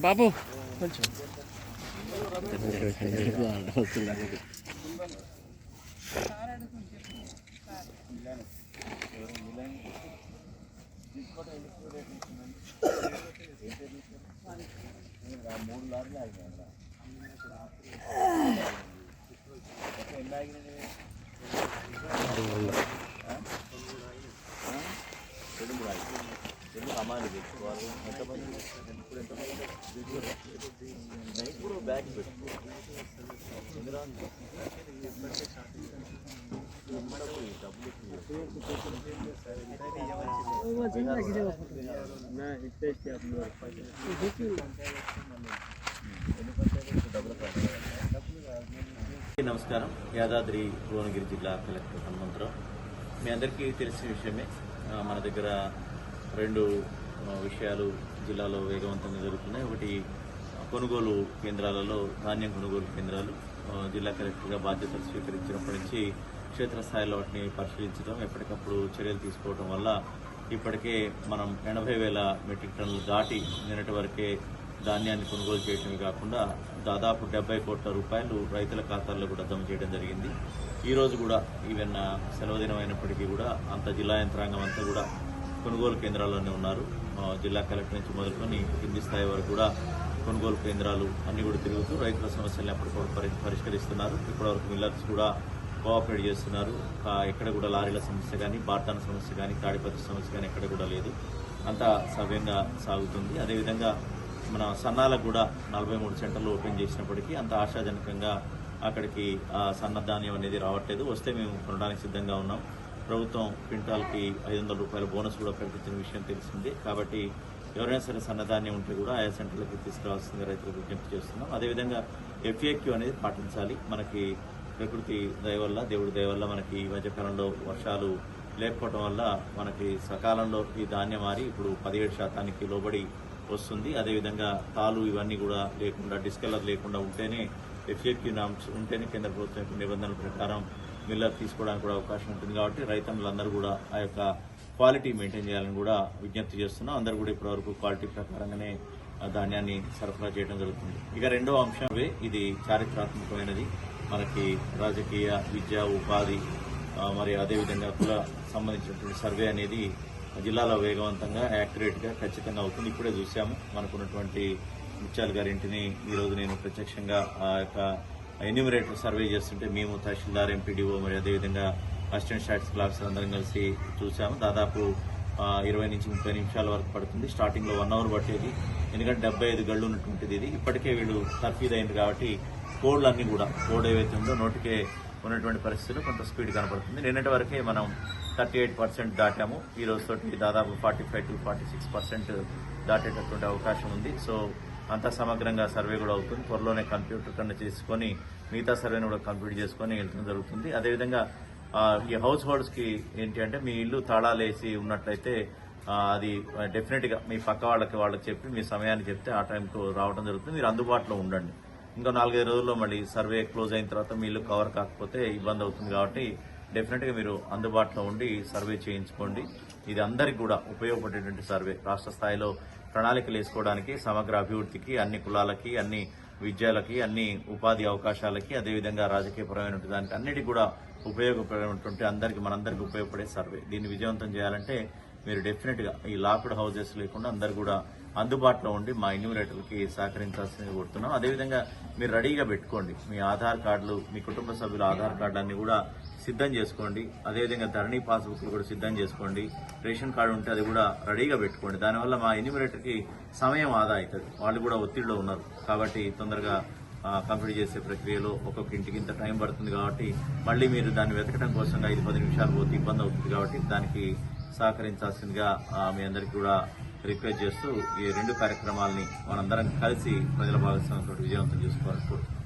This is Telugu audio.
బాబు మూడు లారీలు ఆగినాయి ఎన్ని ఆగినాయి రెండు మూడు ఆగినాయి ఎందుకు అమ్మాయిలు తెచ్చుకోవాలి ఎంతమంది ఇప్పుడు ఎంతమంది నైట్ కూడా బ్యాగ్ పెట్టుకోవాలి నమస్కారం. యాదాద్రి భువనగిరి జిల్లా కలెక్టర్ హనుమంతరావు. మీ అందరికీ తెలిసిన విషయమే, మన దగ్గర రెండు విషయాలు జిల్లాలో వేగవంతంగా జరుగుతున్నాయి. ఒకటి కొనుగోలు కేంద్రాలలో ధాన్యం కొనుగోలు కేంద్రాలు. జిల్లా కలెక్టర్గా బాధ్యతలు స్వీకరించినప్పటి నుంచి క్షేత్రస్థాయిలో వాటిని పరిశీలించడం, ఎప్పటికప్పుడు చర్యలు తీసుకోవడం వల్ల ఇప్పటికే మనం 80,000 మెట్రిక్ టన్నులు దాటి నిన్నటి వరకే ధాన్యాన్ని కొనుగోలు చేయడమే కాకుండా దాదాపు 70 కోట్ల రూపాయలు రైతుల ఖాతాల్లో కూడా జమ చేయడం జరిగింది. ఈరోజు కూడా ఈవెన్ సెలవు దినం అయినప్పటికీ కూడా అంత జిల్లా యంత్రాంగం అంతా కూడా కొనుగోలు కేంద్రాల్లోనే ఉన్నారు. జిల్లా కలెక్టర్ నుంచి మొదలుకొని కింది స్థాయి వరకు కూడా కొనుగోలు కేంద్రాలు అన్ని కూడా తిరుగుతూ రైతుల సమస్యలను ఎప్పటికప్పుడు పరిష్కరిస్తున్నారు. ఇప్పటివరకు మిల్లర్స్ కూడా కోఆపరేట్ చేస్తున్నారు. ఎక్కడ కూడా లారీల సమస్య కానీ, బార్టాన్ సమస్య కానీ, తాడిపత్రి సమస్య కానీ ఎక్కడ కూడా లేదు. అంతా సవ్యంగా సాగుతుంది. అదేవిధంగా మన సన్నాలకు కూడా 43 సెంటర్లు ఓపెన్ చేసినప్పటికీ అంత ఆశాజనకంగా అక్కడికి సన్నధాన్యం అనేది రావట్లేదు. వస్తే మేము కొనడానికి సిద్ధంగా ఉన్నాం. ప్రభుత్వం క్వింటాల్కి 500 రూపాయల బోనస్ కూడా ప్రకటించిన విషయం తెలిసింది. కాబట్టి ఎవరైనా సరే సన్నధాన్యం ఉంటే కూడా ఆయా సెంటర్లకు తీసుకురావాల్సిందిగా రైతులకు విజ్ఞప్తి చేస్తున్నాం. అదేవిధంగా FAQ అనేది పాటించాలి. మనకి ప్రకృతి దయ వల్ల, దేవుడి దయ వల్ల మనకి ఈ మధ్యకాలంలో వర్షాలు లేకపోవడం వల్ల మనకి సకాలంలో ఈ ధాన్యం మారి ఇప్పుడు 17% లోబడి వస్తుంది. అదేవిధంగా తాలు ఇవన్నీ కూడా లేకుండా, డిస్కలర్ లేకుండా ఉంటేనే FAQ నామ్స్ ఉంటేనే కేంద్ర ప్రభుత్వం నిబంధనల ప్రకారం మిల్లర్ తీసుకోవడానికి కూడా అవకాశం ఉంటుంది. కాబట్టి రైతన్నులందరూ కూడా ఆ యొక్క క్వాలిటీ మెయింటైన్ చేయాలని కూడా విజ్ఞప్తి చేస్తున్నాం. అందరూ కూడా ఇప్పటివరకు క్వాలిటీ ప్రకారంగానే ధాన్యాన్ని సరఫరా చేయడం జరుగుతుంది. ఇక రెండో అంశం, ఇది చారిత్రాత్మకమైనది. మనకి రాజకీయ, విద్య, ఉపాధి మరియు అదేవిధంగా కుల సంబంధించినటువంటి సర్వే అనేది జిల్లాలో వేగవంతంగా, యాక్యురేట్గా, ఖచ్చితంగా అవుతుంది. ఇప్పుడే చూసాము మనకున్నటువంటి ముత్యాల గారింటిని ఈరోజు నేను ప్రత్యక్షంగా ఆ యొక్క ఎన్యూమరేటర్ సర్వే చేస్తుంటే మేము తహసీల్దార్, MPDO మరియు అదేవిధంగా అసిస్టెంట్ స్టాటిస్టికల్ ఆఫీసర్ అందరం కలిసి చూసాము. దాదాపు 20 నుంచి 30 నిమిషాల వరకు పడుతుంది. స్టార్టింగ్లో 1 అవర్ పట్టేది, ఎందుకంటే 75 గళ్ళు ఉన్నటువంటిది. ఇది ఇప్పటికే వీళ్ళు తర్ఫీదు అయింది కాబట్టి కోడ్లు అన్ని కూడా కోడ్ ఏవైతే ఉందో నోటికే ఉన్నటువంటి పరిస్థితుల్లో కొంత స్పీడ్ కనపడుతుంది. నిన్నటి వరకే మనం 38% దాటాము. ఈ రోజుతోటి దాదాపు 45 to 46% దాటేటటువంటి అవకాశం ఉంది. సో అంతా సమగ్రంగా సర్వే కూడా అవుతుంది. త్వరలోనే కంప్యూటర్ కన్నా చేసుకొని మిగతా సర్వేను కూడా కంప్లీట్ చేసుకొని వెళ్ళడం జరుగుతుంది. అదేవిధంగా ఈ హౌస్ హోల్డ్స్కి ఏంటి అంటే, మీ ఇల్లు తాళాలేసి ఉన్నట్లయితే అది డెఫినెట్గా మీ పక్క వాళ్ళకి చెప్పి మీ సమయాన్ని చెప్తే ఆ టైంకు రావడం జరుగుతుంది. మీరు అందుబాటులో ఉండండి. ఇంకో 4-5 రోజుల్లో మళ్ళీ సర్వే క్లోజ్ అయిన తర్వాత మీ ఇల్లు కవర్ కాకపోతే ఇబ్బంది అవుతుంది. కాబట్టి డెఫినెట్గా మీరు అందుబాటులో ఉండి సర్వే చేయించుకోండి. ఇది అందరికీ కూడా ఉపయోగపడేటువంటి సర్వే. రాష్ట్ర స్థాయిలో ప్రణాళికలు వేసుకోవడానికి, సమగ్ర అభివృద్ధికి, అన్ని కులాలకి, అన్ని విద్యలకి, అన్ని ఉపాధి అవకాశాలకి, అదేవిధంగా రాజకీయపరమైనటువంటి దానికి అన్నిటికీ కూడా ఉపయోగపడేటువంటి మనందరికీ ఉపయోగపడే సర్వే. దీన్ని విజయవంతం చేయాలంటే మీరు డెఫినెట్గా ఈ లాక్డ్ హౌసెస్ లేకుండా అందరు కూడా అందుబాటులో ఉండి మా ఎన్యూమరేటర్లకి సహకరించాల్సింది కోరుతున్నాం. అదేవిధంగా మీరు రెడీగా పెట్టుకోండి. మీ ఆధార్ కార్డులు, మీ కుటుంబ సభ్యుల ఆధార్ కార్డులన్నీ కూడా సిద్ధం చేసుకోండి. అదేవిధంగా ధరణి పాస్బుక్లు కూడా సిద్ధం చేసుకోండి. రేషన్ కార్డు ఉంటే అది కూడా రెడీగా పెట్టుకోండి. దానివల్ల మా ఎన్యూమరేటర్కి సమయం ఆదా అవుతుంది. వాళ్ళు కూడా ఒత్తిడిలో ఉన్నారు కాబట్టి తొందరగా కంప్లీట్ చేసే ప్రక్రియలో ఒక్కొక్క ఇంటికి ఇంత టైం పడుతుంది. కాబట్టి మళ్ళీ మీరు దాన్ని వెతకడం కోసం 5-10 నిమిషాలు పోతే ఇబ్బంది అవుతుంది. కాబట్టి దానికి సహకరించాల్సిందిగా మీ అందరికీ కూడా రిక్వెస్ట్ చేస్తూ ఈ రెండు కార్యక్రమాలని మనందరం కలిసి ప్రజల భాగస్వామ్యంతో విజయవంతం చేసుకోవాలని కోరుతున్నాం.